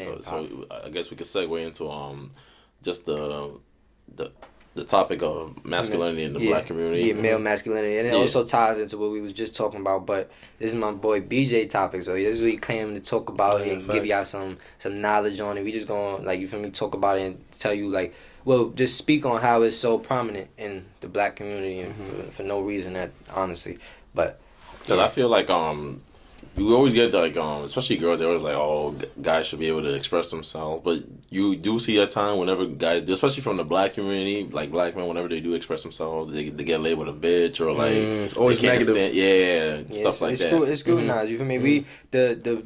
Damn, so I guess we could segue into just the topic of masculinity in the black community. Yeah, male masculinity. And it also ties into what we was just talking about, but this is my boy BJ topic, so this is what he came to talk about and give y'all some knowledge on it. We just gonna, like, you feel me, talk about it and tell you, like, well, just speak on how it's so prominent in the black community and for no reason, that honestly. But because I feel like we always get like especially girls, they're always like, oh, guys should be able to express themselves, but you do see that time whenever guys, especially from the black community, like black men, whenever they do express themselves, they get labeled a bitch or like it's always negative. Stuff like that. It's scrutinized. You feel me? We the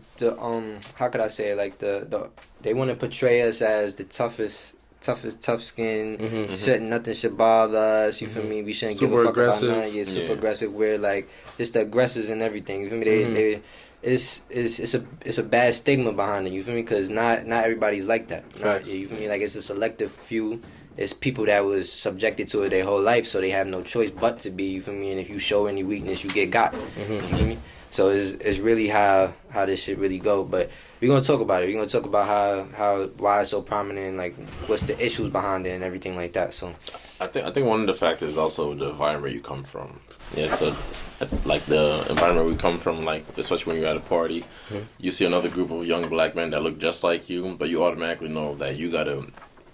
how could I say it? Like they want to portray us as the toughest tough skin, nothing should bother us, you feel me? We shouldn't give a fuck about nothing. Yeah, super aggressive. We're like, it's the aggressors and everything, you feel me? It's a bad stigma behind it, you feel me? Because not everybody's like that. You feel me? Like, it's a selective few. It's people that was subjected to it their whole life, so they have no choice but to be, you feel me? And if you show any weakness, you get got. You feel me? So it's really how this shit really go. But we're gonna talk about it. We're gonna talk about why it's so prominent, and like what's the issues behind it and everything like that. So I think one of the factors is also the environment you come from. Yeah, so like the environment we come from, like especially when you're at a party, you see another group of young black men that look just like you, but you automatically know that you gotta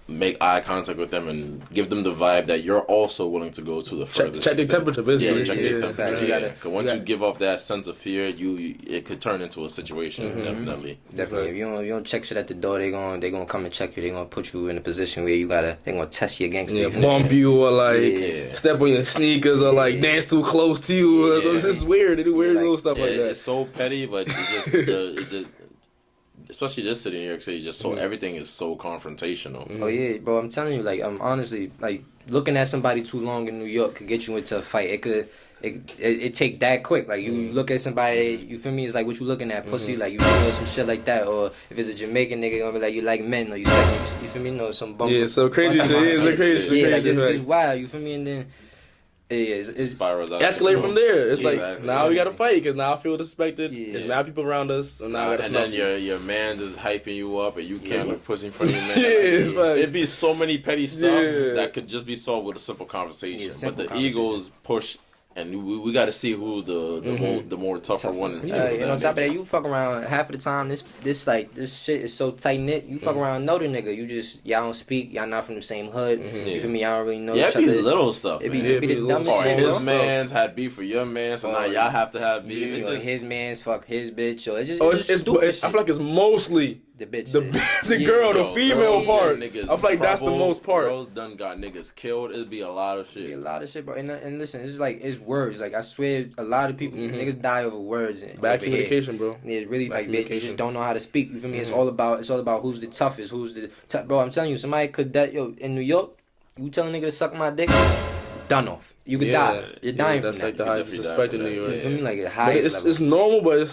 make eye contact with them and give them the vibe that you're also willing to go to the furthest. Check their temperature, basically. Yeah, check their temperature. Because once you give off that sense of fear, it could turn into a situation. Definitely. If you don't check shit at the door, they gonna come and check you. They gonna put you in a position where they gonna test your gangster. Bump you or like step on your sneakers or like dance too close to you. It's just weird. They do weird little stuff like that. It's so petty, but it just especially this city, New York City, just so everything is so confrontational. Oh yeah, bro, I'm telling you, like, honestly, like, looking at somebody too long in New York could get you into a fight. It take that quick. Like, you look at somebody, you feel me? It's like, what you looking at, pussy? Like, you feel me? Some shit like that. Or if it's a Jamaican nigga, gonna be like, you like men, or you sexy, you feel me? No, some bump. Yeah, so crazy shit. It's so crazy. Yeah, like, it's just wild. You feel me? And then it spirals out. Escalate from there. It's like, now we gotta fight because now I feel disrespected. There's now people around us, so now I gotta snuff. And then your man's is hyping you up, and you can't look pussy in front of your man. It's like, it'd be so many petty stuff that could just be solved with a simple conversation. But the egos push. And we got to see who's the more tougher one. And on top of that, you fuck around half of the time. This shit is so tight knit. You fuck around, know the nigga. Y'all don't speak. Y'all not from the same hood. You feel me? Y'all don't really know each other. It be little stuff. It be the dumbest shit. His man's had beef for your man, so now y'all have to have beef. His man's fuck his bitch. So it's just stupid shit. I feel like it's mostly the bitch, the girl, the female part. I feel like that's the most part. Girls done got niggas killed. It'd be a lot of shit. It'd be a lot of shit, bro. And listen, it's like, it's words. Like, I swear, a lot of people, niggas die over words. Bad communication, bro. Yeah, it's really like they just don't know how to speak. You feel me? It's all about who's the toughest, bro. I'm telling you, somebody could in New York, you tell a nigga to suck my dick, done off. You could die. You're dying from that. That's like the highest suspect in New York. You feel me? Like, it's normal, but it's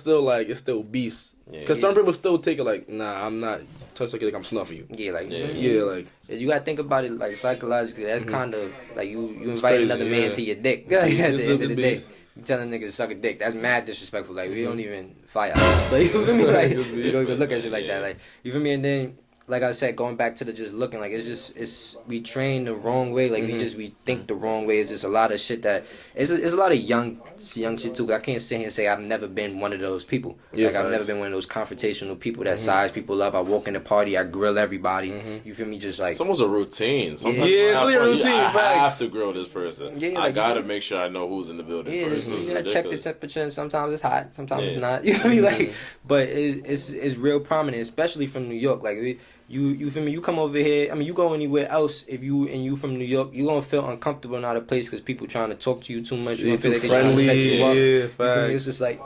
still beast. Because some people still take it like, nah, I'm not touching like I'm snuffing you. Yeah, like you gotta think about it like psychologically. That's kind of like you invite another man to your dick. At the end of the day, you telling niggas to suck a dick. That's mad disrespectful. Like, we don't even fight out. Like, you feel me? Like, you don't even look at shit like that. Like, you feel me? And then, like I said, going back to the just looking, like, it's we train the wrong way. Like, we think the wrong way. It's just a lot of shit that it's a lot of young shit too. I can't sit here and say I've never been one of those people. Like, I've never been one of those confrontational people that size people up. I walk in the party, I grill everybody. You feel me? Just like, it's almost a routine. Sometimes it's really a routine. I have to grill this person. Yeah, I gotta make sure I know who's in the building first. You gotta check the temperature, and sometimes it's hot, sometimes it's not. You feel me? Like, but it's real prominent, especially from New York. Like, you feel me? You come over here. I mean, you go anywhere else. If you from New York, you gonna feel uncomfortable in out of place because people trying to talk to you too much. You gonna feel like they trying to set you up. You feel me? It's just like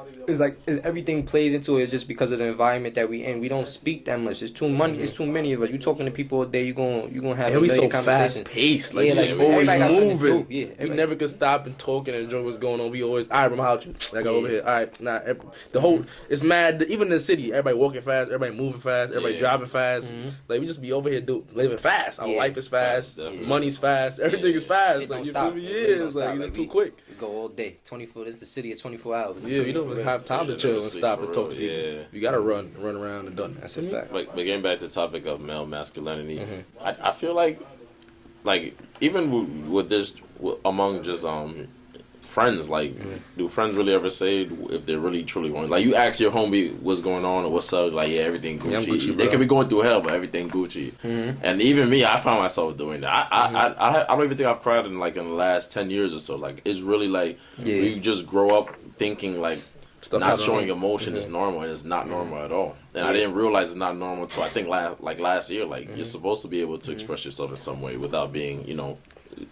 everything plays into it. It's just because of the environment that we in. We don't speak that much. It's too many of us. You talking to people all day. You gonna have a million conversations. Fast paced. Like, it's always moving. We never could stop and talk and enjoy what's going on. We always, all right, I'm out you. Like, over here. All right, nah. The whole, it's mad. Even in the city, everybody walking fast. Everybody moving fast. Everybody driving fast. Like we just be over here living fast. Our life is fast, money's fast, everything is fast. Like you feel me? Yeah, it's like it's too quick. We go all day. 24. This is the city of 24 hours. Yeah, we don't have time to chill and stop and talk to people. Yeah. You gotta run around and done. That's a fact. But getting back to the topic of male masculinity, I feel like even with this among just friends, like do friends really ever say if they really truly want, like you ask your homie what's going on or what's up, like everything Gucci, Gucci they could be going through hell but everything Gucci. And even me, I found myself doing that. I don't even think I've cried in the last 10 years or so. Like it's really like you just grow up thinking like stuff not showing emotion is normal, and it's not normal at all. And I didn't realize it's not normal until I think last year. Like you're supposed to be able to express yourself in some way without being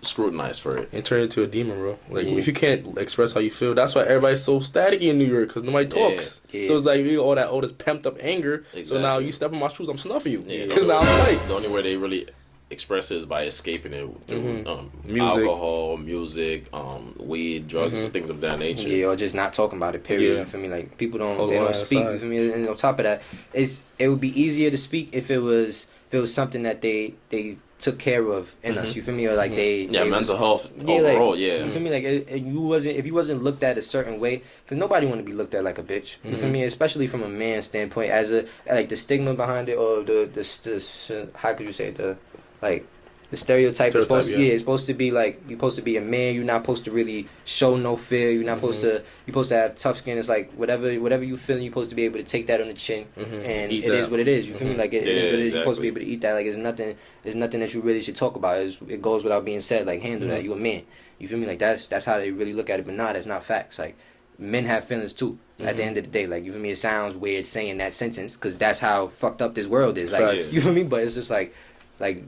scrutinized for it and turn into a demon, bro. Like if you can't express how you feel, that's why everybody's so staticky in New York, because nobody talks. So it's like you all this pent up anger. Exactly. So now you step in my shoes, I'm snuffing you because now I'm tight. The only way they really express it is by escaping it through music, alcohol, music, weed, drugs, and things of that nature. Yeah, or just not talking about it. Period. You feel me? Like people don't speak. You feel me? And on top of that, it would be easier to speak if it was something that they took care of in us. You feel me? Or like they mental health overall. You feel me? Like if you wasn't looked at a certain way, because nobody want to be looked at like a bitch. You feel me? Especially from a man's standpoint, as the stigma behind it, or the how could you say the stereotype is supposed to be like you're supposed to be a man. You're not supposed to really show no fear. You're not supposed to. You're supposed to have tough skin. It's like whatever you feel, you're supposed to be able to take that on the chin, and it is what it is. You feel me? Like it is what it is. You're supposed to be able to eat that. Like it's nothing that you really should talk about. It goes without being said. Like handle that. You a man. You feel me? Like that's how they really look at it. But nah, that's not facts. Like men have feelings too. At the end of the day, like you feel me? It sounds weird saying that sentence because that's how fucked up this world is. Like you feel me? But it's just like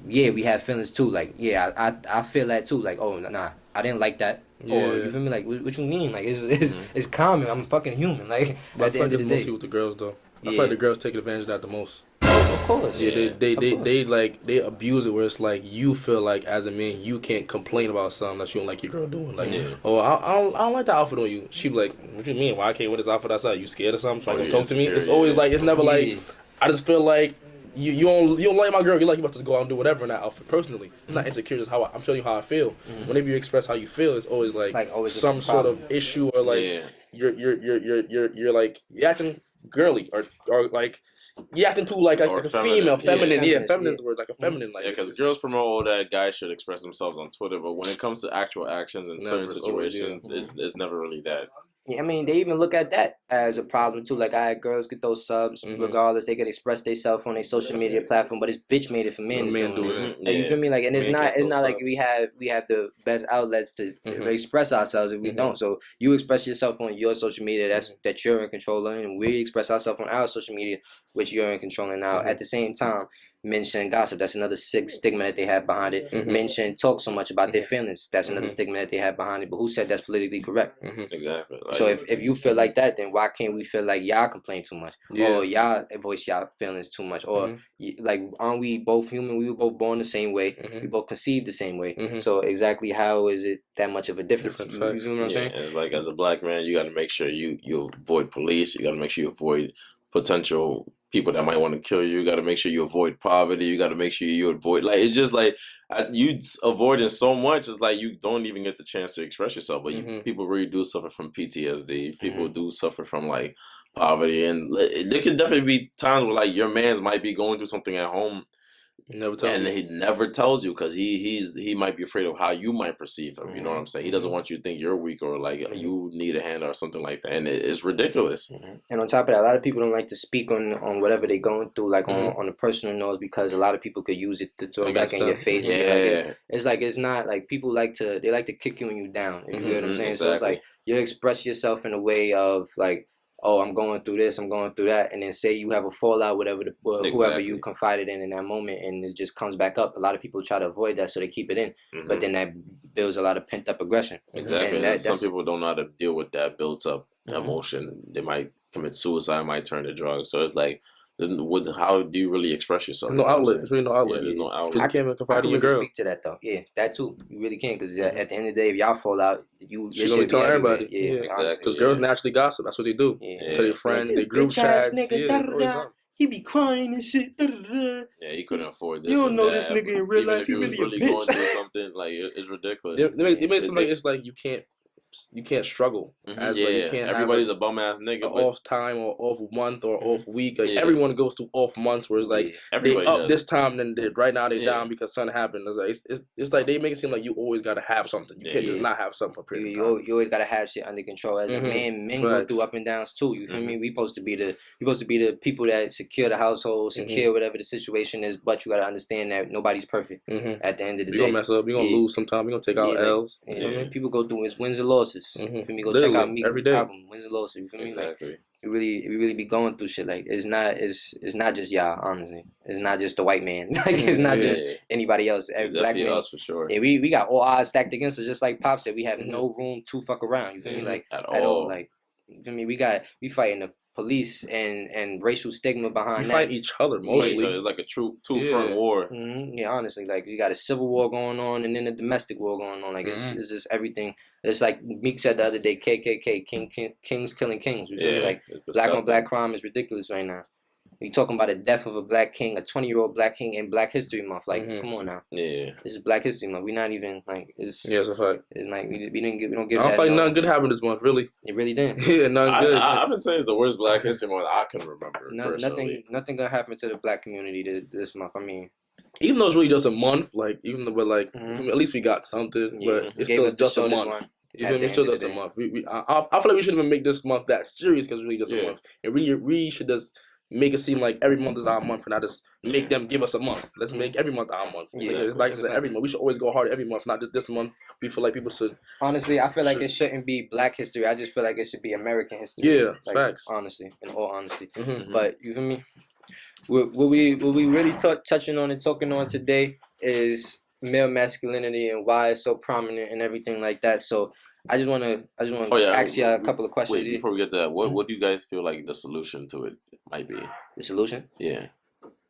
we have feelings too. Like I feel that too. Like nah, I didn't like that. Or you feel me? Like what you mean? Like it's common. I'm a fucking human. Like but at the end of the day, mostly with the girls though. I feel like the girls take advantage of that the most. Of course. Yeah, they abuse it where it's like you feel like as a man you can't complain about something that you don't like your girl doing. Like I don't like the outfit on you. She be like, what you mean? Why I can't wear this outfit outside? You scared or something? So gonna talk to me? It's always like it's never like I just feel like. You don't like my girl. You're like you about to go out and do whatever in that outfit. Personally, it's not insecure. It's how I'm telling you how I feel. Whenever you express how you feel, it's always like always some sort of issue or like you're like you acting girly or like you acting too like a female, feminine. Yeah, feminine is the word, like a feminine. Like because girls promote all that guys should express themselves on Twitter, but when it comes to actual actions in certain situations, it's never really that. Yeah, I mean, they even look at that as a problem too. Like, girls get those subs regardless. They can express themselves on a social media platform, but it's bitch made it for men. Men doing it. Like, you feel me? Like, and it's not like we have the best outlets to express ourselves if we don't. So you express yourself on your social media that you're in control of, and we express ourselves on our social media, which you're in control of. Now, at the same time, men shouldn't gossip. That's another stigma that they have behind it. Men shouldn't talk so much about their feelings. That's another stigma that they have behind it. But who said that's politically correct? Exactly. Like, so if you feel like that, then why can't we feel like y'all complain too much? Or y'all voice y'all feelings too much? Or like, aren't we both human? We were both born the same way. We both conceived the same way. So exactly how is it that much of a difference? You feel what I'm saying? And it's like, as a black man, you got to make sure you avoid police. You got to make sure you avoid potential people that might want to kill you. You got to make sure you avoid poverty. You got to make sure you avoid, like, it's just like you avoiding so much. It's like you don't even get the chance to express yourself. But people really do suffer from PTSD. People do suffer from like poverty, and there can definitely be times where like your man's might be going through something at home. He never tells you because he might be afraid of how you might perceive him. You know what I'm saying? He doesn't want you to think you're weak or like you need a hand or something like that, and it's ridiculous. And on top of that, a lot of people don't like to speak on whatever they're going through, like on the personal notes, because a lot of people could use it to throw back in your face. It's like it's not like people like to kick you when you down. You know what I'm saying? Exactly. So it's like you express yourself in a way of like, oh, I'm going through this, I'm going through that, and then say you have a fallout, whoever you confided in that moment, and it just comes back up. A lot of people try to avoid that, so they keep it in, but then that builds a lot of pent up aggression. Exactly. And some people don't know how to deal with that built up emotion. They might commit suicide, might turn to drugs. So it's like, how do you really express yourself? There's no outlet. There's really no outlet. There's no outlet. You can't even confide in your girl. Speak to that though. Yeah, that too. You really can't, because at the end of the day, if y'all fall out, you gonna tell everybody. Yeah, exactly. Because girls naturally gossip. That's what they do. Tell your friends, they group chats. he be crying and shit. Da-da-da. Yeah, he couldn't afford this. You don't and know that. this nigga in real Even life. if he he was really a really bitch. going through something, like it's ridiculous. They make it seem like it's like you can't struggle as well. You can't everybody's have a bum ass nigga. an off time or off month or off week. Like Yeah. everyone goes through off months where it's like everybody they up does. this time, then right now they Yeah. down because something happened. It's like it's like they make it seem like you always gotta have something. You can't just not have something for a period of time. You always gotta have shit under control. As a man, men go through up and downs too. You feel me? We supposed to be the people that secure the household, secure whatever the situation is. But you gotta understand that nobody's perfect. At the end of the day, we gonna mess up. We gonna lose sometime. We gonna take out L's. You feel me? People go through wins and losses. You feel me? Go Literally, check out me every day. album, wins and losses. You feel me? Exactly. Like we really be going through shit. Like it's not just y'all. Honestly, it's not just the white man. Like it's not just anybody else. Every black man. Us for sure. Yeah, we got all odds stacked against us. Just like Pop said, we have no room to fuck around. You feel me? Like at all. Like you feel me? We fighting the police and racial stigma behind that. We fight each other mostly. It's like a true two-front war. Yeah, honestly, like you got a civil war going on and then a domestic war going on. Like it's just everything. It's like Meek said the other day, KKK, kings killing kings. You feel me? Like black on black crime is ridiculous right now. We talking about the death of a black king, a 20-year-old black king in Black History Month. Like, come on now. Yeah. This is Black History Month. We not even like it's. Yeah, it's a fact. It's like we don't give. I don't feel like nothing good happened this month. Really. It really didn't. Yeah, nothing good. I've been saying it's the worst Black History Month I can remember. Nothing gonna happen to the black community this month. I mean, even though it's really just a month, like even though, but like at least we got something, but it's still just a month. You feel me? It's still just a month. I feel like we shouldn't even make this month that serious because it's really just a month. And we should just make it seem like every month is our month and not just make them give us a month. Let's make every month our month. Yeah, like every month. We should always go hard every month, not just this month. We feel like people should. Honestly, I feel like it shouldn't be Black history. I just feel like it should be American history. Yeah, like, facts. Honestly, in all honesty. But you feel me? What we really touching on and talking on today is male masculinity and why it's so prominent and everything like that. So I just want to ask you a couple of questions. Wait, before we get to that, what do you guys feel like the solution to it might be? The solution? Yeah,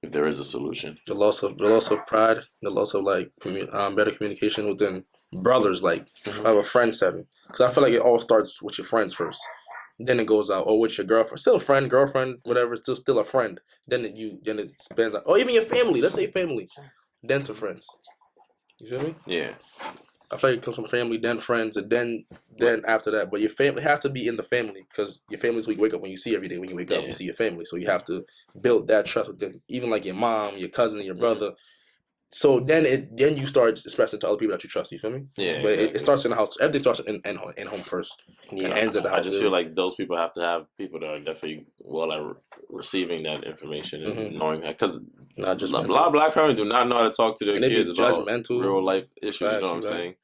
if there is a solution. The loss of pride, the loss of like better communication within brothers, like I have a friend setting. Because I feel like it all starts with your friends first. Then it goes out, or with your girlfriend, still a friend, girlfriend, whatever, still a friend. Then it spans out, or even your family. Let's say family, then to friends. You feel me? Yeah. I feel like it comes from family, then friends, and then after that. But your family has to be in the family because your family is what you wake up when you see every day. When you wake up, you see your family. So you have to build that trust with them, even like your mom, your cousin, your brother. So then you start expressing to other people that you trust. You feel me? Yeah. But it starts in the house. Everything starts in home first. Yeah. And ends at the house. I just feel like those people have to have people that are definitely well at receiving that information and knowing that, because not just a lot of black families do not know how to talk to their kids about real life issues. You know what I'm saying?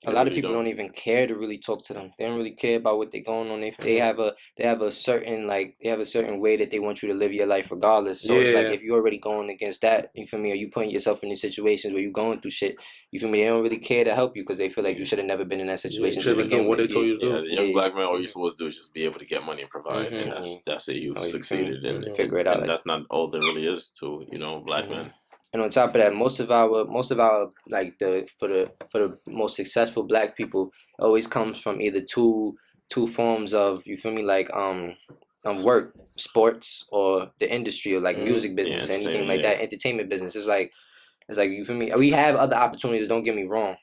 A lot of people don't even care to really talk to them. They don't really care about what they're going on. They have a certain way that they want you to live your life regardless. So it's like if you're already going against that, you feel me, or you putting yourself in these situations where you're going through shit, you feel me, they don't really care to help you because they feel like you should have never been in that situation. You should have done what they told you to do. As a young black man, all you're supposed to do is just be able to get money and provide, and that's it. You've succeeded, and figure it out. And that's not all there really is to black men. And on top of that, most of our like for the most successful black people always comes from either two forms of, you feel me, like work, sports, or the industry, or like music business, anything like that, entertainment business. It's like you feel me. We have other opportunities. Don't get me wrong.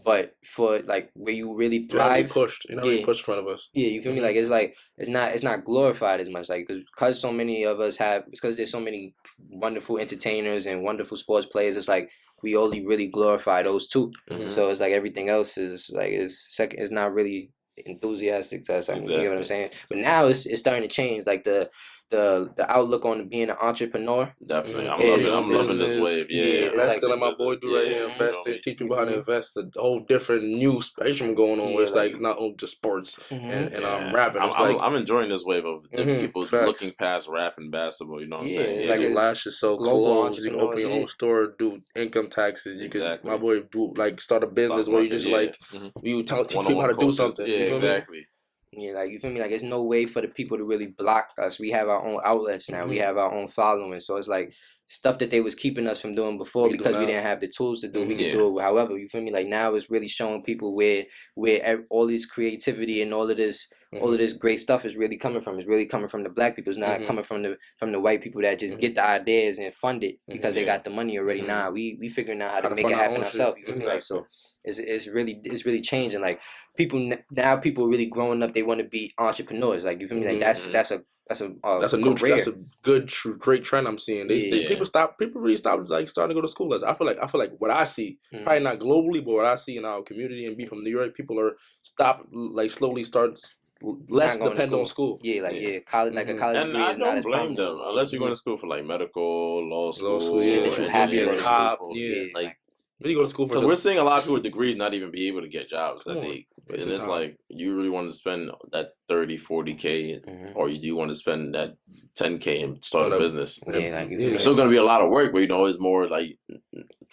But for like where you really thrive, pushed. You're not really pushed in front of us. Yeah, you feel me? Like it's not glorified as much. Like because so many of us because there's so many wonderful entertainers and wonderful sports players. It's like we only really glorify those two. So it's like everything else is like it's not really enthusiastic to us. I mean, you know what I'm saying? But now it's starting to change. Like the outlook on being an entrepreneur. Definitely, I'm loving this wave. Yeah, investing like my boy do right here. Investing, teach people how to invest. A whole different new spectrum going on where it's like it's not only just sports and rapping. I'm enjoying this wave of people looking past rap and basketball. You know what I'm saying? Like your lash is so close. You can open your own store, do income taxes. You can, my boy, do like start a business where you just like you teach people how to do something. Yeah, exactly. Yeah, like you feel me? Like there's no way for the people to really block us. We have our own outlets now. We have our own following. So it's like stuff that they was keeping us from doing before because we didn't have the tools to do. We can do it however, you feel me? Like now it's really showing people where all this creativity and all of this all of this great stuff is really coming from. It's really coming from the black people. It's not coming from the white people that just get the ideas and fund it because they got the money already. Nah, we figuring out how to make it happen ourselves. You feel me? Like, so it's really changing. Like people really growing up. They want to be entrepreneurs. Like you feel me? Like that's a new trend. That's a good great trend I'm seeing. People really stop like starting to go to school. I feel like what I see, probably not globally, but what I see in our community and be from New York, people are slowly start less depend on school. College, like a college and degree I is not as blame them prominent. unless you're going to school for like medical, law school, that you have to go to cop, school for. like really go to school for. Because we're seeing a lot of people with degrees not even be able to get jobs and it's like you really want to spend that 30, 40K or you do want to spend that 10K and start a business. It's still going to be a lot of work, but it's more like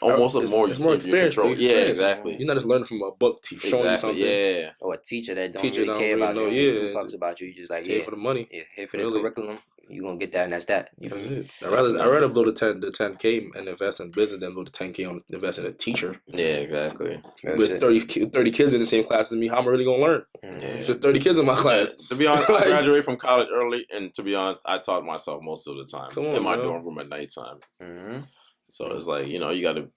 almost more experience. Exactly. You're not just learning from a book showing you something. Or a teacher that don't really care about you. Two fucks about you. You just like here for the money. Here for the curriculum. You gonna get that and that's that. That's it. I'd rather blow the 10K and invest in business than blow the 10K on invest in a teacher. Yeah, exactly. With 30 kids in the same class as me, how am I really gonna learn? It's just 30 kids in my class. To be honest, I graduated from college early, and to be honest, I taught myself most of the time in my dorm room at nighttime. So it's like you gotta.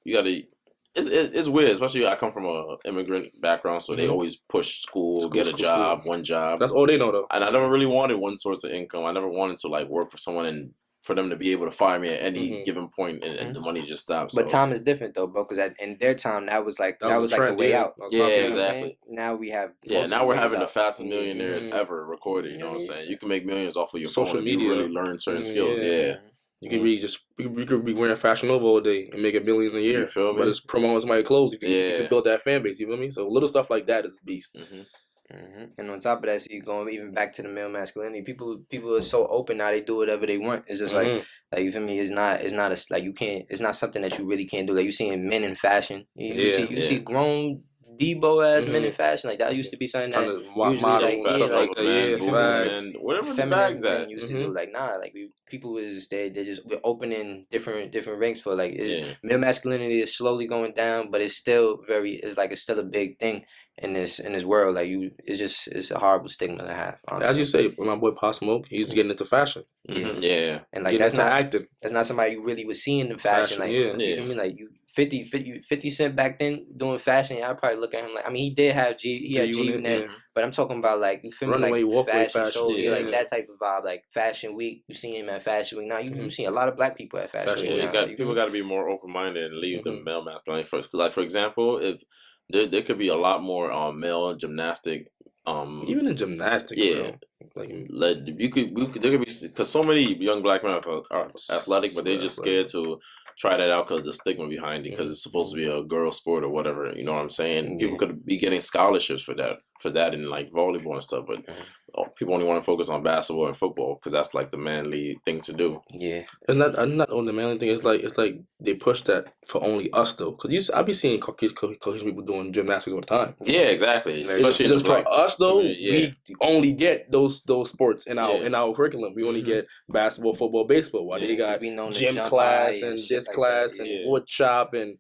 It's weird, especially I come from a immigrant background, so they always push school, get a job, one job. That's all they know though. And I never really wanted one source of income. I never wanted to like work for someone and for them to be able to fire me at any given point and the money just stops. But time is different though, bro, because in their time that was like the way out. Yeah, exactly. Now we have now we're having the fastest millionaires ever recorded. You know what I'm saying? You can make millions off of your social phone media. If you really learn certain skills. You can really you could be wearing Fashion Nova all day and make $1 million a year. You feel me? But it's promoting somebody's clothes if you build that fan base. You feel me? So little stuff like that is a beast. And on top of that, so you going even back to the male masculinity. People are so open now; they do whatever they want. It's just like you feel me? It's not something that you really can't do. Like you seeing men in fashion. You see grown Debo ass men in fashion. Like that used to be something that and whatever the bag's at used to do. Like people was we're opening different ranks for like male masculinity is slowly going down, but it's still still a big thing in this world. Like it's a horrible stigma to have. Honestly. As you say, my boy Pop Smoke, he's getting into fashion. And like that's not acting. That's not somebody you really was seeing in fashion. Like you feel me? Like 50 Cent back then doing fashion. I probably look at him like he did have G-Unit, but I'm talking about like you feel me? Like fashion show, like that type of vibe. Like Fashion Week, you see him at Fashion Week. Now you see a lot of black people at Fashion Week. People got to be more open minded and leave the male masculinity first. Like for example, if there could be a lot more male gymnastic. Even in gymnastics, bro. There could be because so many young black men are athletic, but they're just scared to try that out because of the stigma behind it, because it's supposed to be a girl sport or whatever. You know what I'm saying? People could be getting scholarships for that in like volleyball and stuff, but people only want to focus on basketball and football because that's like the manly thing to do. Yeah, and not on the manly thing. It's like they push that for only us though, because I be seeing Caucasian people doing gymnastics all the time. Yeah, exactly. Especially just for us though, we only get those sports in our curriculum. We only get basketball, football, baseball. While they got gym class and this class and wood shop and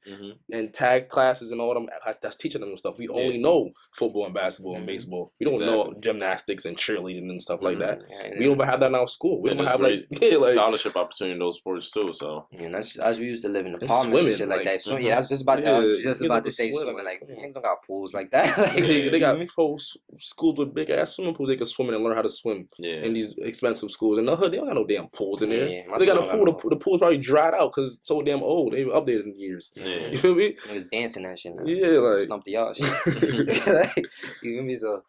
tag classes and all them that's teaching them stuff. We only know football and basketball and baseball. We don't know gymnastics and cheerleading and stuff like that. We don't have that in our school. We don't have like scholarship opportunity in those sports too. So that's as we used to live in apartments and shit like that. So, I was just about to say swimming. Like we don't got pools like that. They got whole schools with big ass swimming pools. They can swim in and learn how to swim in these expensive schools. In the hood, they don't got no damn pools in there. They got a pool. The pool's probably dried out because it's so damn old. They updated in years. You feel me? Niggas dancing that shit. Now. Like stump the y'all shit. You feel me? So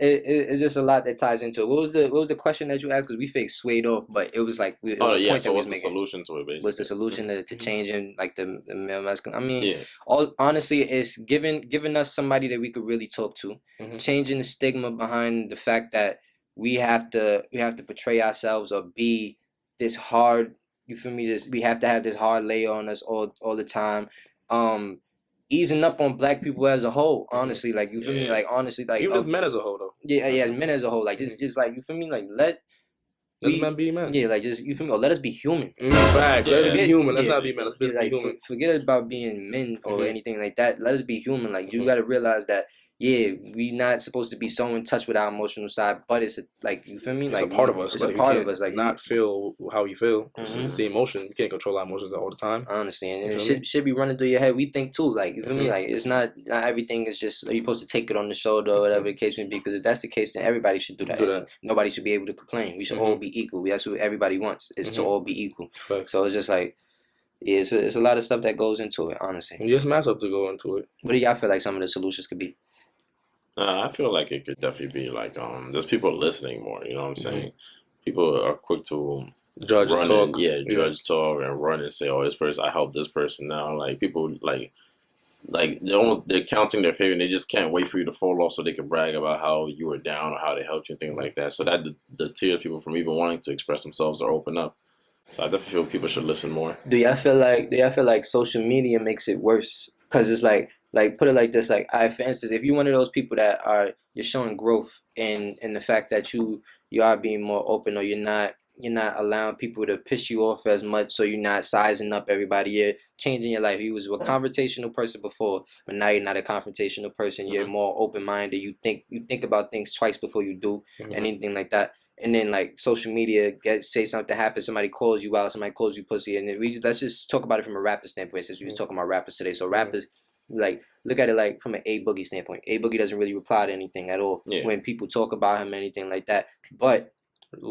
it's just a lot that ties into it. What was the question that you asked? Because we fake swayed off, but it was like so what's the solution to it? Basically, what's the solution to changing like the male masculine? I mean, honestly, it's giving us somebody that we could really talk to, changing the stigma behind the fact that we have to portray ourselves or be this hard. You feel me? We have to have this hard layer on us all the time. Easing up on black people as a whole, honestly, like you feel me, like honestly, like even as men as a whole though. Men as a whole, like just like you feel me, like let men be men. Yeah, like just you feel me, or let us be human. Fact, let's be human. Let's not be men. Let's be human. Forget about being men or anything like that. Let us be human. Like you got to realize that yeah, we not supposed to be so in touch with our emotional side, but it's like, you feel me? It's Like a part of us. It's like, a part of us. Like not feel how you feel. Mm-hmm. It's the emotion. You can't control our emotions all the time. I understand, and it should be running through your head. We think too, like, you feel me? Like, it's not everything is just you're supposed to take it on the shoulder or whatever the case may be. Because if that's the case, then everybody should do that. Nobody should be able to complain. We should all be equal. That's what everybody wants, is to all be equal. Fact. So it's just like, yeah, it's a lot of stuff that goes into it. Honestly, yes, mass up to go into it. What do y'all feel like some of the solutions could be? I feel like it could definitely be like just people listening more. You know what I'm saying? People are quick to judge talk, talk and run and say, "Oh, this person, I helped this person now." Like people, like they're counting their favor, and they just can't wait for you to fall off so they can brag about how you were down or how they helped you and things like that. So that deters people from even wanting to express themselves or open up. So I definitely feel people should listen more. Do y'all feel like social media makes it worse? Because it's like put it like this, like, for instance, if you're one of those people that you're showing growth in the fact that you are being more open, or you're not allowing people to piss you off as much, so you're not sizing up everybody, you're changing your life. You was a confrontational person before, but now you're not a confrontational person. You're more open-minded. You think about things twice before you do anything like that. And then, like, social media, say something happens, somebody calls you out, somebody calls you pussy, and then let's just talk about it from a rapper standpoint, since we was talking about rappers today. So rappers, like, look at it like from an A Boogie standpoint. A Boogie doesn't really reply to anything at all when people talk about him, anything like that. But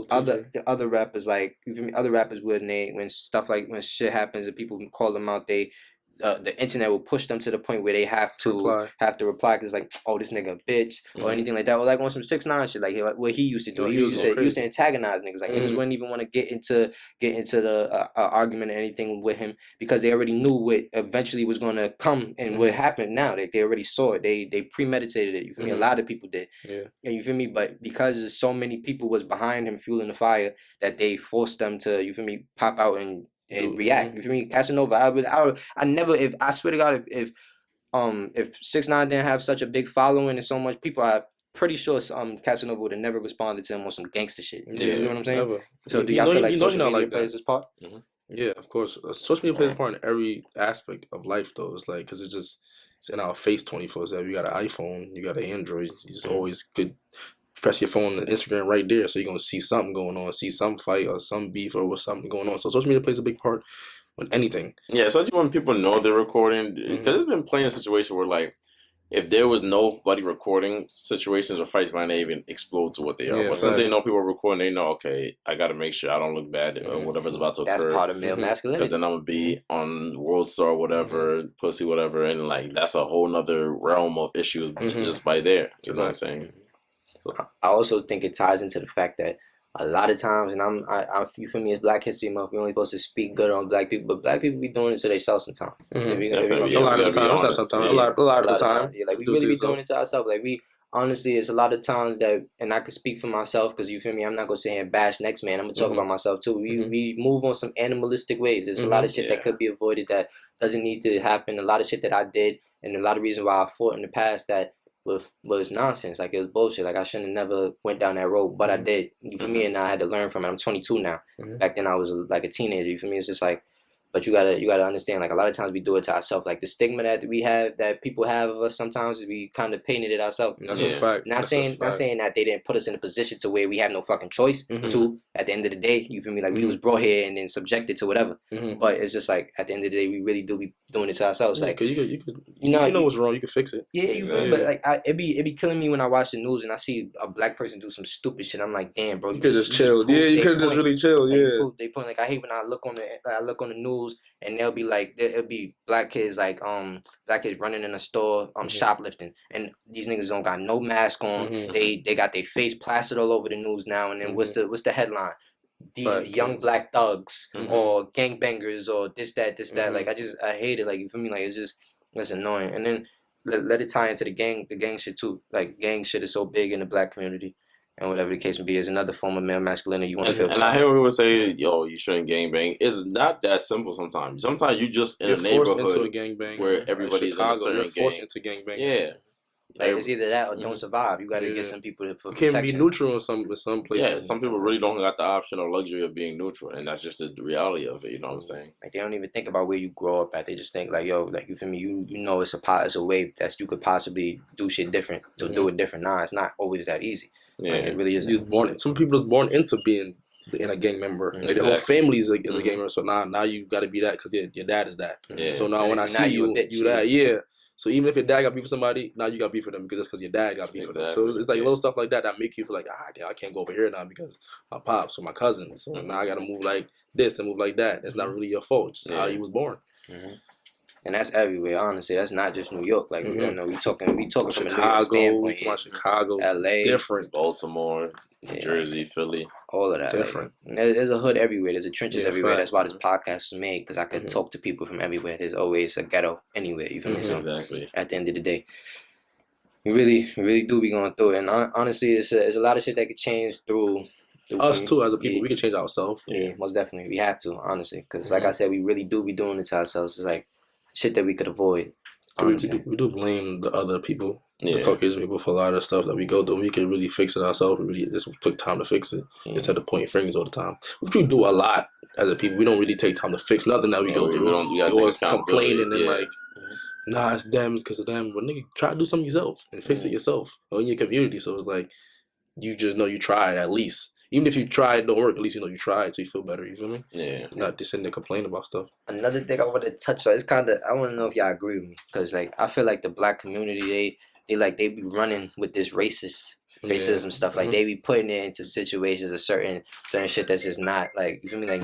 other rappers, like, you feel me? Other rappers would, when shit happens and people call them out, the internet will push them to the point where they have to reply, because, like, oh, this nigga a bitch, or anything like that, or like on some 6ix9ine shit, like what he used to do. He used to antagonize niggas. Like, niggas wouldn't even want to get into the argument or anything with him, because they already knew what eventually was going to come and what happened. Now they already saw it. They premeditated it. You feel me? A lot of people did. And you feel me? But because so many people was behind him fueling the fire, that they forced them to, you feel me, pop out and react. You feel me? Casanova, I never, if I swear to God, if 6ix9ine didn't have such a big following and so much people, I'm pretty sure Casanova would have never responded to him on some gangster shit. You know what I'm saying? Never. So do y'all feel like social media plays this part? Yeah, of course. Social media plays a part in every aspect of life, though. It's like, because it's in our face 24/7. You got an iPhone, you got an Android. You just always could press your phone on Instagram right there, so you're gonna see something going on, see some fight or some beef or something going on. So social media plays a big part in anything. Yeah, especially when people know they're recording, because there's been plenty of situations where, like, if there was nobody recording, situations or fights might not even explode to what they are. But since they know people are recording, they know, okay, I got to make sure I don't look bad or whatever's about to occur. That's part of male masculinity. Because then I'm gonna be on World Star, whatever, pussy, whatever, and, like, that's a whole nother realm of issues just by there. You know what I'm saying? So I also think it ties into the fact that a lot of times, and you feel me, it's Black History Month, we're only supposed to speak good on black people, but black people be doing it to themselves sometimes. A lot of the time. Yeah, like, we really be doing it to ourselves. Like, we, honestly, it's a lot of times that, and I can speak for myself, because, you feel me, I'm not going to sit here and bash next man. I'm going to talk about myself too. We move on some animalistic ways. There's a lot of shit that could be avoided that doesn't need to happen. A lot of shit that I did, and a lot of reasons why I fought in the past that was nonsense. Like, it was bullshit. Like, I shouldn't have never went down that road, but I did. You feel me? And I had to learn from it. I'm 22 now. Back then I was like a teenager. You feel me? It's just like, but you gotta understand, like, a lot of times we do it to ourselves. Like, the stigma that we have, that people have of us, sometimes we kind of painted it ourselves. That's a fact. Not saying that they didn't put us in a position to where we have no fucking choice to, at the end of the day, you feel me? Like, we was brought here and then subjected to whatever. But it's just like, at the end of the day, we really do be doing it to ourselves. Like, you know what's wrong, you can fix it. Yeah, you feel me? But, like, it be killing me when I watch the news and I see a black person do some stupid shit. I'm like, damn, bro, you could just chill. Yeah, you could just really chill. Yeah, they point, like, I hate when I look on the news and they'll be like, it'll be black kids, like, black kids running in a store, shoplifting, and these niggas don't got no mask on. They got their face plastered all over the news now. And then what's the headline? These young black thugs or gangbangers or this that. Like, I hate it. Like, you feel me? Like, it's annoying. And then let it tie into the gang shit too. Like, gang shit is so big in the black community. And whatever the case may be, is another form of male masculinity you want to feel. And I hear people say, "Yo, you shouldn't gangbang." It's not that simple. Sometimes you just in a neighborhood into a gangbang where everybody's in a certain gang. Forced into gangbang. Yeah, Like, it's either that or don't survive. You got to get some people for you can't protection. be neutral in some places. Yeah, some people really don't got the option or luxury of being neutral, and that's just the reality of it. You know what I'm saying? Like, they don't even think about where you grow up at. They just think like, yo, like, you feel me? You know, it's a way that you could possibly do shit different to do it different. Nah, it's not always that easy. Yeah, like, it really isn't. Some people is born into being in a gang member. Like, the whole family is a gang member. So now you got to be that because your dad is that. Yeah. So now when I see you that, yeah. So even if your dad got beef with somebody, now you got beef with them because your dad got beef with them. So it's like little stuff like that make you feel like, damn, I can't go over here now because my pops or my cousins. So now I got to move like this and move like that. It's not really your fault. It's just how you was born. And that's everywhere, honestly. That's not just New York. Like, you know, we talking from Chicago, a New York standpoint. Chicago, LA, different. Baltimore, Jersey, Philly, all of that. Different. Like, there's a hood everywhere. There's a trenches everywhere. Fact. That's why this podcast was made, because I could talk to people from everywhere. There's always a ghetto anywhere. You feel me? So exactly. at the end of the day, we really do be going through it. And honestly, it's a lot of shit that could change through us too as a people. We can change ourselves. Yeah, most definitely. We have to, honestly, because like I said, we really do be doing it to ourselves. It's like shit that we could avoid. We do blame the other people, the Caucasian people, for a lot of stuff that we go through. We can really fix it ourselves. We really just took time to fix it instead of pointing fingers all the time, which we do a lot as a people. We don't really take time to fix nothing that we go through. We always complaining and like, nah, it's them, it's because of them. But nigga, try to do something yourself and fix it yourself or in your community. So it's like, you just know you tried at least. Even if you try it don't work, at least you know you tried, so you feel better. You feel me? Yeah. Not just sitting there complaining about stuff. Another thing I want to touch on is I want to know if y'all agree with me, because like I feel like the black community they be running with this racism stuff. Like they be putting it into situations of certain shit that's just not like, you feel me? Like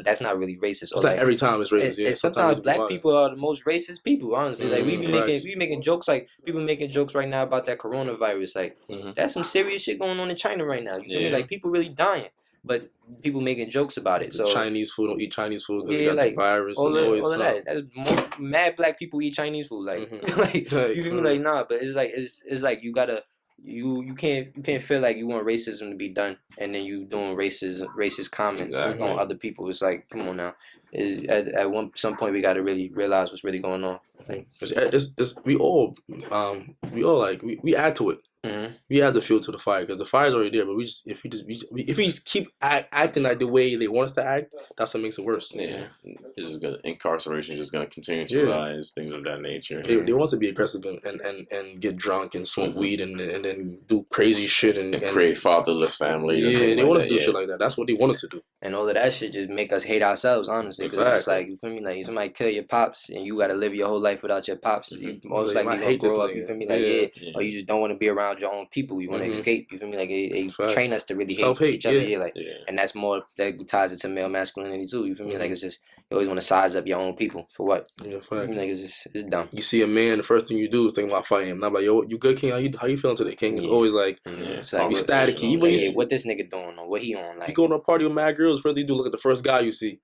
that's not really racist. It's like every time it's racist. And sometimes black people are the most racist people. Honestly, like we making jokes, like people making jokes right now about that coronavirus. Like that's some serious shit going on in China right now. You feel me? Like people really dying, but people making jokes about it. So Chinese food, don't eat Chinese food because they got the virus. All of that. That's mad black people eat Chinese food. Like, like you feel me? Like nah, but it's like you gotta. You can't feel like you want racism to be done and then you doing racist comments on other people. It's like, come on now. At some point we got to really realize what's really going on. Like, we all add to it. We add the fuel to the fire because the fire's already there. But if we just keep acting like the way they want us to act, that's what makes it worse. Yeah, it's just gonna incarceration is just gonna continue to rise, things of that nature. They want to be aggressive and get drunk and smoke weed and then do crazy shit and create fatherless families. Yeah, they want us to do shit like that. That's what they want us to do. And all of that shit just make us hate ourselves, honestly. Because it's like, you feel me? Like somebody kill your pops and you gotta live your whole life without your pops. You most likely gonna grow up. You feel me? Like or you just don't want to be around your own people. You want to escape. You feel me? Like they train us to really hate each other. And that's more that ties it to male masculinity too. You feel me? Like it's just you always want to size up your own people for what? Yeah, fact. Like it's dumb. You see a man, the first thing you do is think about fighting him. Not like, yo, you good, King? How you feeling today, King? It's always like, it's like be static. Even what this nigga doing or what he on? Like you go to a party with mad girls, first thing you do look at the first guy you see.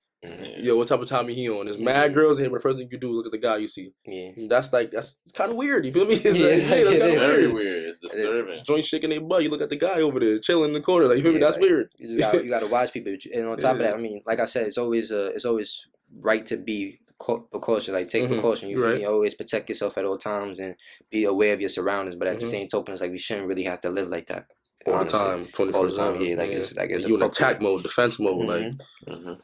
Yo, what type of time he on? There's mad girls in here, but the first thing you do is look at the guy you see. Yeah. That's it's kind of weird. You feel me? It's very weird. It's disturbing. Joint shaking their butt. You look at the guy over there chilling in the corner. Like, you feel me? That's weird. You gotta watch people. And on top of that, I mean, like I said, it's always right to be precaution. Like take precaution. You feel me? Always protect yourself at all times and be aware of your surroundings. But at the same token, it's like we shouldn't really have to live like that. All the time, 24/7. Yeah, like it's you in attack mode, defense mode, Yeah,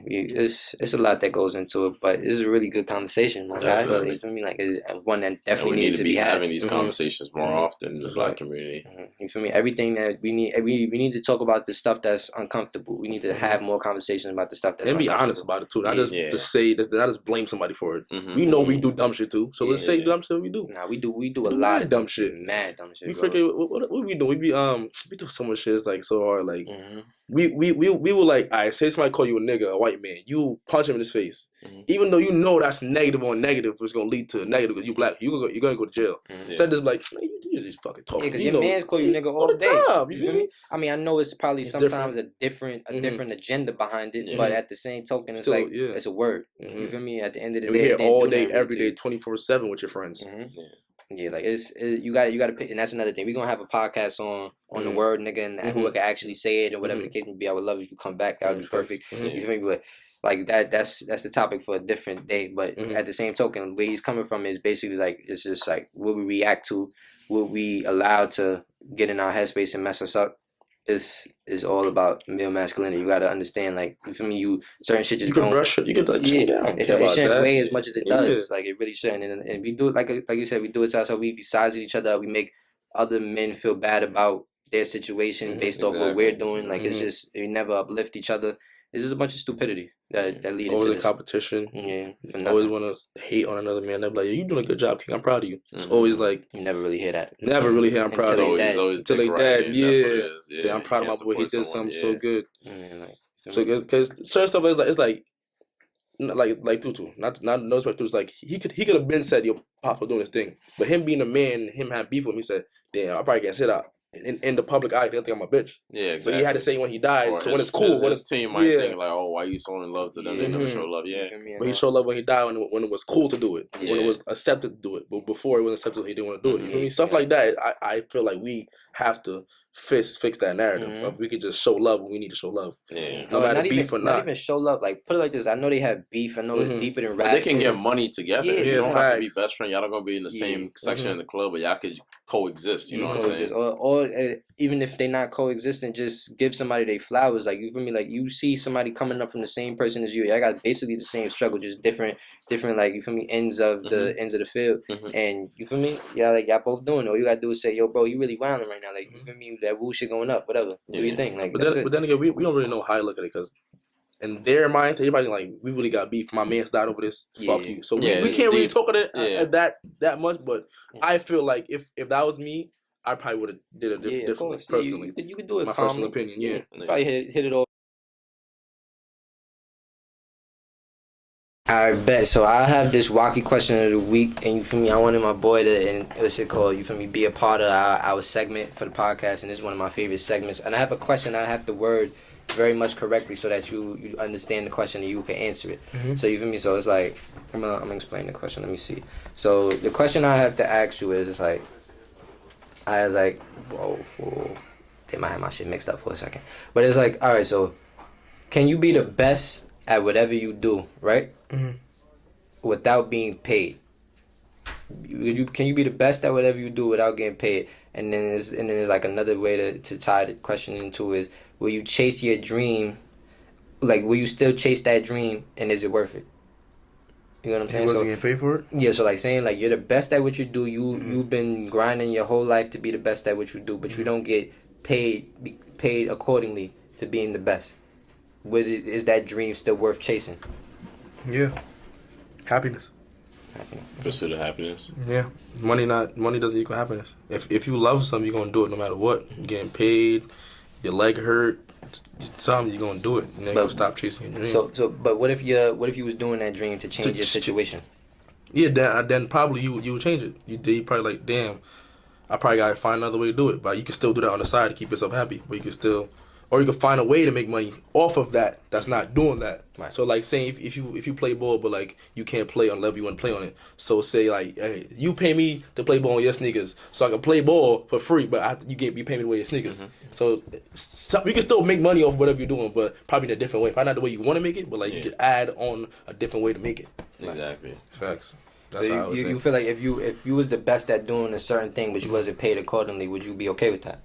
it's a lot that goes into it, but it's a really good conversation, my guys. You feel me? Like it's one that definitely needs to be having these conversations more often in the black community. You feel me? Everything that we need to talk about the stuff that's uncomfortable. We need to have more conversations about the stuff that's and be honest about it too. Not just say that. Not just blame somebody for it. We know we do dumb shit too, so let's say dumb shit we do. Nah, we do a lot of dumb shit, mad dumb shit. We freaking what we do? We do so much shit. It's like so hard. Like we will like, all right, say somebody call you a nigga, a white man, you punch him in his face, even though you know that's negative on negative, it's gonna lead to negative because you black, you're gonna go to jail. Instead of like, you just fucking talk. Yeah, because your man's call you nigga all the time. You feel me? I mean, I know it's probably sometimes a different agenda behind it, but at the same token, it's still, like it's a word. You feel me? At the end of the day, you're here all day, every day, 24/7 with your friends. Yeah, like you got to pick, and that's another thing. We're gonna have a podcast on the word nigga and who can actually say it and whatever the case may be. I would love if you come back. That would be perfect. You feel me? But like that's the topic for a different day. But Mhm. at the same token, where he's coming from is basically like it's just like what we react to, what we allow to get in our headspace and mess us up. Is all about male masculinity. You gotta understand, like you feel me. You certain shit You just could don't. brush it. You could like, Yeah, I don't it care about shouldn't that. weigh as much as it Yeah. does. Like it really shouldn't. And we do it like you said, we do it to ourselves. We be sizing each other up. We make other men feel bad about their situation Mhm, based off what we're exactly. doing. Like it's Mhm. just we never uplift each other. It's just a bunch of stupidity that lead into Always a this. competition. Yeah, for Always nothing. want to hate on another man. They're like, "Yeah, you doing a good job, King. I'm proud of you." It's Mhm. always like, You never really hear that. never really hear I'm proud Until of they you. dead. Always Until dick they riding, dead. that's what it Yeah. is. Yeah, Yeah, I'm you proud of can't my boy. He support did someone, something so good. Yeah, like, So because certain stuff is like Tutu, not no respect to, like he could have been said, yo, Papa doing this thing, but him being a man, him having beef with him, he said, damn, I probably can't sit out in the public eye. They'll think I'm a bitch. Yeah, exactly. So he had to say when he died. Or So when it's cool, when his it's team might yeah, think like, oh, why you so in love to them? They never Mhm. show love. You Yeah, feel me? but he showed love when he died, when it was cool to do it, when it Yeah. was accepted to do it. But before it wasn't accepted, he didn't want to do it. You feel me? Mhm. Stuff like that. I feel like we have to fix that narrative Mhm. of we could just show love when we need to show love. yeah. No matter beef or not not. even show love. Like put it like this. I know they have beef. I know it's Mhm. deeper than But rap. they can It's- get money together. Yeah, You don't have to be facts. best friends. Y'all not gonna be in the same section in the club, but y'all could coexist. You know what I'm saying? coexist. Or even if they're not coexisting, just give somebody their flowers. Like you feel me? Like you see somebody coming up from the same person as you. I got basically the same struggle, just different like you feel me, ends of the field. Mhm. And you feel me? Yeah, like y'all both doing. All you gotta do is say, yo, bro, you really wilding right now. Like you feel me? That woo shit going up. Whatever. Do your Yeah. thing. Like But that's then, it. again, we don't really know how to look at it because in their minds, everybody like we really got beef. My man's died over this. Fuck Yeah. you. So Yeah, we can't really deep. talk at it Yeah. at that much. But I feel like if that was me, I probably would have did it Yeah, of differently. course. Yeah, Personally, you could do it my calmly. personal opinion. Yeah. Probably hit it all. Alright, bet. So I have this wacky question of the week, and you feel me? I wanted my boy to, and what's it called? You feel me? Be a part of our segment for the podcast, and this is one of my favorite segments. And I have a question I have to word very much correctly so that you understand the question and you can answer it. Mhm. So you feel me? So it's like I'm gonna explain the question. Let me see. So the question I have to ask you is, it's like I was like, whoa, they might have my shit mixed up for a second, but it's like, all right, so can you be the best at whatever you do, right? Mhm. Without being paid? Can you be the best at whatever you do without getting paid? And then there's like another way to tie the question into is, will you chase your dream? Like, will you still chase that dream, and is it worth it? You know what I'm saying? So getting paid for it. yeah, so like saying like you're the best at what you do. You've been grinding your whole life to be the best at what you do, but you don't get paid accordingly to being the best. Is that dream still worth chasing? Yeah. Happiness. Pursuit of happiness. Yeah. Money doesn't equal happiness. If you love something, you're gonna do it no matter what. You're getting paid, your leg hurt, something, you're gonna do it. And then you'll stop chasing your dream. But what if you was doing that dream to change your situation? Yeah, then probably you would change it. You probably like, damn, I probably gotta find another way to do it. But you can still do that on the side to keep yourself happy. But you can still, or you can find a way to make money off of that. That's not doing that. Right. So like saying if you play ball, but like you can't play on level you want to play on it. So say like, hey, you pay me to play ball on your sneakers, so I can play ball for free, but you pay me to wear your sneakers. So you can still make money off whatever you're doing, but probably in a different way. Probably not the way you want to make it, but like you can add on a different way to make it. Exactly. Facts. So That's how I was you saying. feel like if you was the best at doing a certain thing, but you wasn't paid accordingly, would you be okay with that?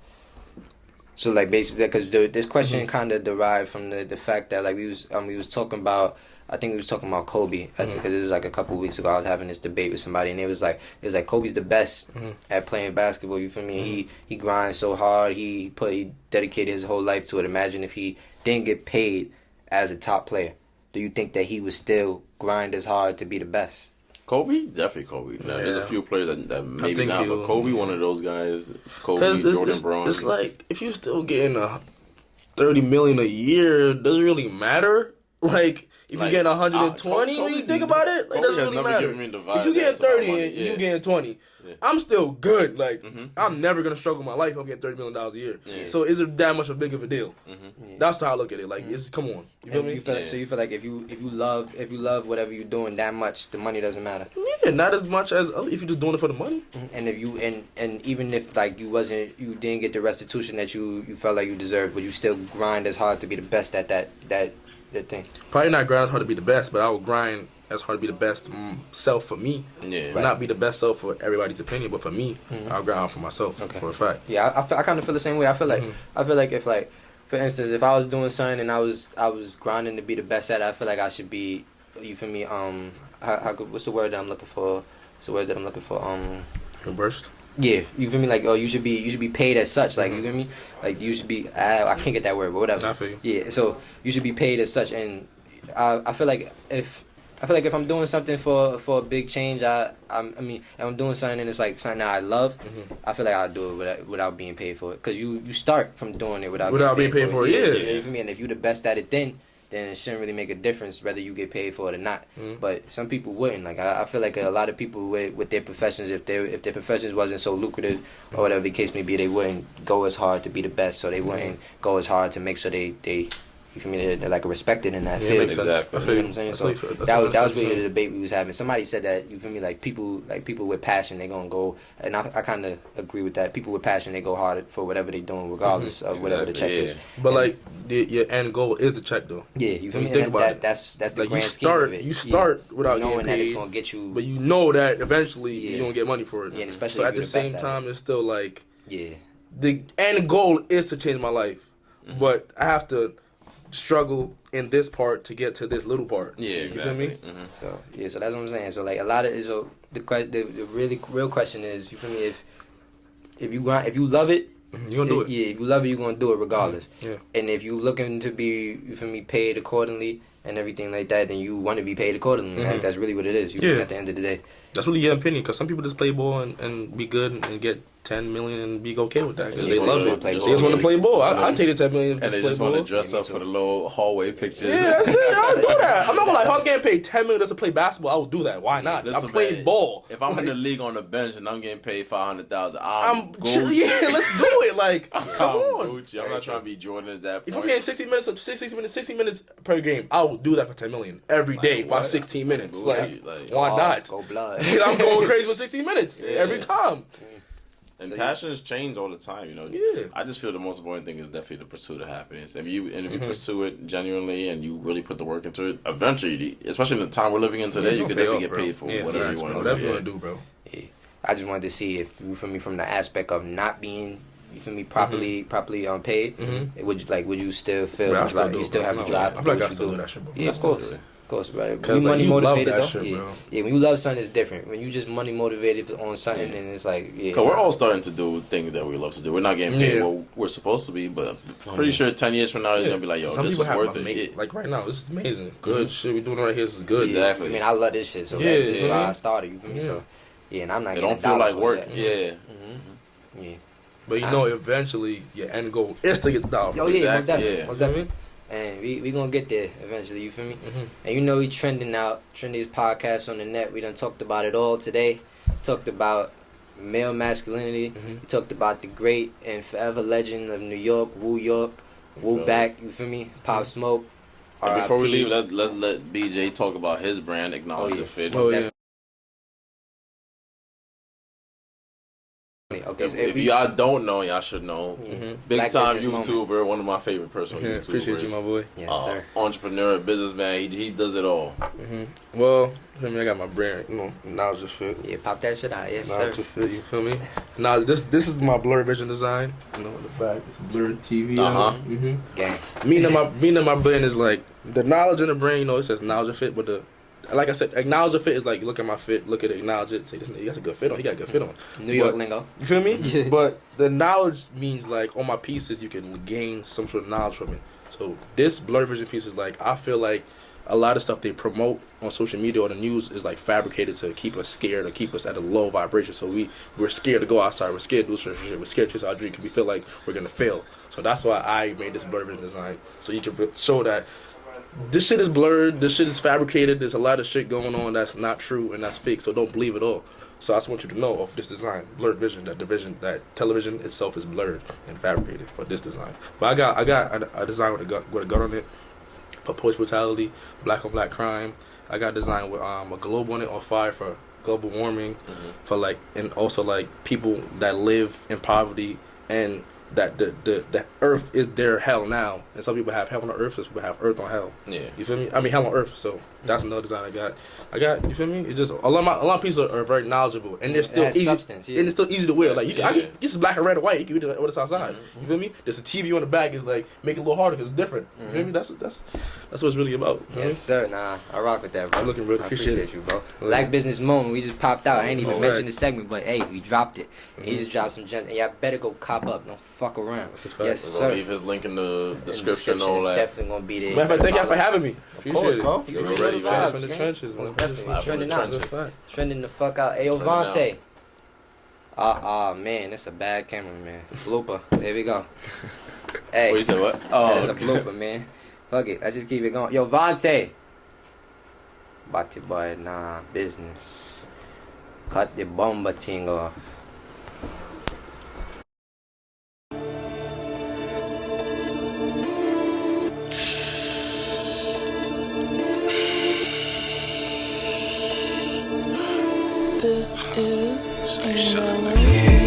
So like basically, because this question kind of derived from the fact that like we was talking about, I think we was talking about Kobe, because it was like a couple of weeks ago I was having this debate with somebody, and it was like Kobe's the best at playing basketball. You feel me? He grinds so hard. He dedicated his whole life to it. Imagine if he didn't get paid as a top player. Do you think that he would still grind as hard to be the best? Kobe, definitely Kobe. Now, there's a few players that maybe think not, but Kobe, one of those guys. Kobe, Jordan Brown. It's like if you still getting $30 million a year, does it really matter? Like if you getting 120, when you think about it, like, Kobe doesn't has really never matter. given me the vibe If you that getting it's about 30 money, and yeah. you getting 20, I'm still good. Like I'm never gonna struggle my life. I'm getting $30 million a year. Yeah. So is it that much a big of a deal? That's how I look at it. Like it's come on. You feel And me? you feel like, so you feel like if you love whatever you're doing that much, the money doesn't matter. Yeah, not as much as if you're just doing it for the money. And if you and even if like you didn't get the restitution that you felt like you deserved, would you still grind as hard to be the best at that the thing. Probably not grind as hard to be the best, but I will grind as hard to be the best self for me. Yeah. But not be the best self for everybody's opinion, but for me, I'll grind for myself for a fact. Yeah, I kind of feel the same way. I feel like if like, for instance, if I was doing something and I was grinding to be the best at it, I feel like I should be. You feel me? What's the word that I'm looking for? What's the word that I'm looking for? Reimbursed. Yeah, you feel me? Like, you should be paid as such. Like, you feel me? Like, you should be. I can't get that word, but whatever. I feel you. Yeah, so you should be paid as such, and I feel like if I'm doing something for a big change, I mean, if I'm doing something and it's like something that I love, I feel like I'll do it without being paid for it. Cause you start from doing it without being paid for it. Yeah. You feel me? And if you're the best at it, then it shouldn't really make a difference whether you get paid for it or not. But some people wouldn't. Like I feel like a lot of people with their professions, if their professions wasn't so lucrative or whatever the case may be, they wouldn't go as hard to be the best. So they wouldn't go as hard to make sure they you feel me? They're like respected in that field. Exactly. You know what I'm saying? So that was really the debate we was having. Somebody said that, you feel me? Like people with passion, they gonna go, and I kind of agree with that. People with passion, they go hard for whatever they doing, regardless of whatever the check is. But like your end goal is the check, though. Yeah, you feel me? Think about it. That's the like grand scheme of it. You start without knowing getting paid, that it's gonna get you, but you know that eventually you're gonna get money for it. Yeah, and especially so at the same time, it's still like the end goal is to change my life, but I have to struggle in this part to get to this little part. Yeah, exactly. You feel me? So so that's what I'm saying. So like a lot of the really real question is, you feel me? If you love it, you're gonna do it. Yeah, if you love it, you're gonna do it regardless. Yeah. And if you looking to be, you feel me, paid accordingly and everything like that, then you want to be paid accordingly. Like, that's really what it is. You feel me, at the end of the day. That's really your opinion, because some people just play ball and be good and get 10 million and be okay with that because they love it. They just want to play ball. I take the 10 million and they just want to dress up for the little hallway pictures. Yeah, that's it. I'll do that. I'm not gonna lie. If I was getting paid 10 million just to play basketball, I would do that. Why not? I'm playing ball. If I'm in the league on the bench and I'm getting paid $500,000, I'm Gucci. Yeah, let's do it. Like, come on. Gucci. I'm not trying to be Jordan at that point. If I'm getting 60 minutes per game, I will do that for 10 million every day. Why 16 minutes? Like, why not? Go blood. I'm going crazy for 60 minutes every time. And passions change all the time, you know. Yeah. I just feel the most important thing is definitely the pursuit of happiness. If you pursue it genuinely and you really put the work into it, eventually, especially in the time we're living in today, you can definitely get paid for whatever you want to do. Whatever you want to do, bro. Yeah. I just wanted to see if you feel me from the aspect of not being, you feel me, properly paid. Would you still feel you still have the drive? I feel like I still do that shit, bro. Yeah, of course. Of course, right. When you money motivated, though, shit, yeah. When you love something, it's different. When you just money motivated on something, and it's like, Cause we're all starting to do things that we love to do. We're not getting paid what we're supposed to be, but I'm pretty sure 10 years from now, you're gonna be like, yo, some this is worth it. Like right now, this is amazing. Good shit we doing right here. This is good. Exactly. I mean, I love this shit, so this is why I started. You feel me? So and I'm not. It don't feel like work. Yeah. Yeah. But you know, eventually, your end goal is to get the dollar. Oh yeah, most definitely. Yeah. Most definitely. And we gonna get there eventually, you feel me? And you know we trendiest podcast on the net. We done talked about it all today. Talked about male masculinity. We talked about the great and forever legend of New York, Woo York, Woo back, you feel me? Pop Smoke. And before we leave, let's let BJ talk about his brand, Acknowledge the Fit. Oh yeah. Okay, so if y'all don't know, y'all should know. Big Black time business YouTuber, moment. one of my favorite personal YouTubers. Appreciate you, my boy. Yes, sir. Entrepreneur, businessman, he does it all. Well, I got my brand, Knowledge the Fit. Yeah, pop that shit out. Yes, Knowledge the sir. Fit, you feel me? Now this is my blurred vision design. You know, the back it's a blurred TV. Gang. Meaning my brand is like the knowledge in the brain. You know, it says Knowledge the Fit, but like I said, acknowledge the fit is like, look at my fit, look at it, acknowledge it, say this nigga got a good fit on, he got a good fit on. New York lingo. You feel me? But the knowledge means like on my pieces you can gain some sort of knowledge from it. So this blurred vision piece is like, I feel like a lot of stuff they promote on social media or the news is like fabricated to keep us scared or keep us at a low vibration. So we're scared to go outside, we're scared to do certain shit, we're scared to chase our dream because we feel like we're gonna fail. So that's why I made this blurred vision design. So you can show that this shit is blurred, this shit is fabricated, there's a lot of shit going on that's not true and that's fake, so don't believe it all. So I just want you to know of this design, blurred vision, that television itself is blurred and fabricated for this design. But I got a design with a gun on it for police brutality, black on black crime. I got a design with a globe on it on fire for global warming, for like, and also like people that live in poverty and that the earth is their hell now, and some people have hell on earth, some people have earth on hell. Yeah. You feel me? I mean hell on earth. So that's another design I got. You feel me? It's just a lot of pieces are very knowledgeable, and they're still easy. Substance, and it's still easy to wear. Like you can, this is black and red and white. You can wear this outside. You feel me? There's a TV on the back. Is like make it a little harder because it's different. You feel me? That's what it's really about. Yes, sir. Nah, I rock with that, bro. I'm looking really appreciate you, bro. Black Business Moment. We just popped out. I ain't even mentioned the segment, but hey, we dropped it. He just dropped some gems, and y'all better go cop up. Don't fuck around. That's a fact. Yes, We're sir. gonna leave his link in the description and all It's that. definitely gonna be there. Matter of fact, thank y'all for having me. Of course, bro. You already Live in the trenches. Most definitely. Live Trending in the out. trenches. Trending the fuck out. Hey, Ovante. Man, that's a bad camera, man. Blooper. There we go. Hey. What you said? What? That's a blooper, man. Fuck it. Let's just keep it going. Yo, Vontae. Bati boy, nah, business. Cut the bomba thing off. This is a melody.